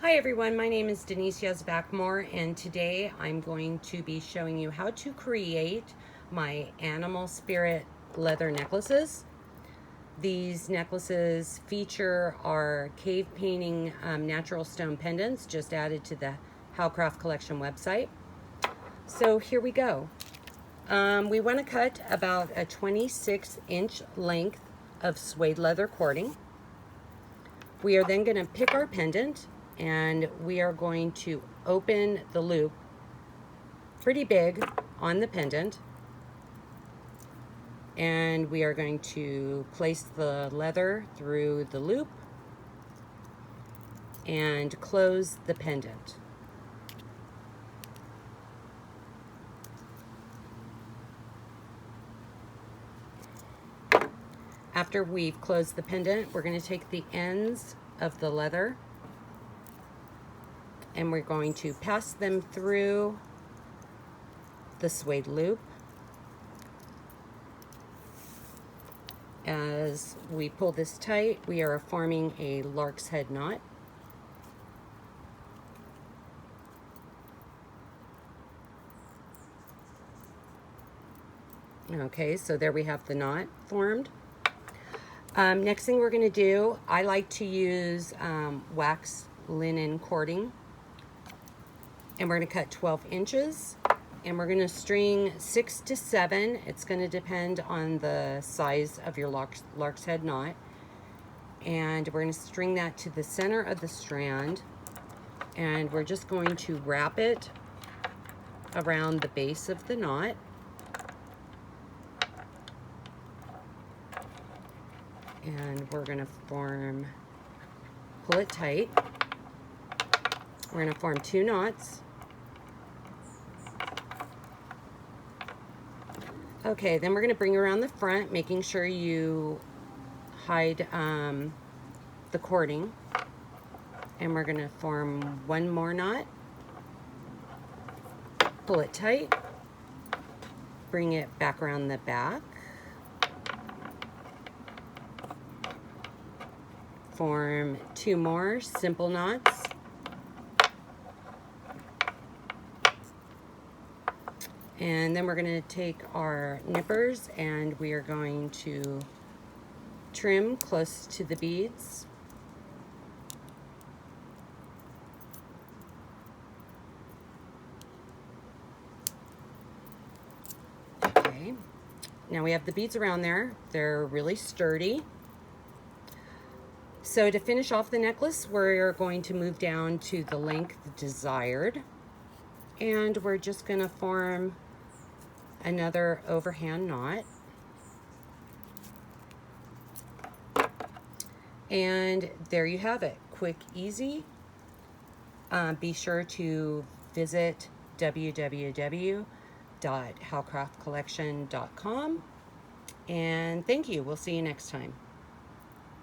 Hi everyone, my name is Denise Yezbak and today I'm going to be showing you how to create my animal spirit leather necklaces. These necklaces feature our cave painting natural stone pendants just added to the Halcraft collection website. So here we go. We want to cut about a 26-inch length of suede leather cording. We are then going to pick our pendant and we are going to open the loop pretty big on the pendant, and we are going to place the leather through the loop and close the pendant. After we've closed the pendant, we're going to take the ends of the leather and we're going to pass them through the suede loop. As we pull this tight, we are forming a lark's head knot. Okay, so there we have the knot formed. Next thing we're going to do, I like to use wax linen cording, and we're going to cut 12 inches and we're going to string 6 to 7. It's going to depend on the size of your lark's head knot, and we're going to string that to the center of the strand, and we're just going to wrap it around the base of the knot. And we're going to pull it tight. We're going to form 2 knots. Okay, then we're going to bring around the front, making sure you hide the cording. And we're going to form 1 more knot. Pull it tight. Bring it back around the back. Form 2 more simple knots. And then we're going to take our nippers and we are going to trim close to the beads. Okay, now we have the beads around there. They're really sturdy. So to finish off the necklace, we're going to move down to the length desired. And we're just going to form another overhand knot. And there you have it. Quick, easy. Be sure to visit www.halcraftcollection.com. And thank you. We'll see you next time.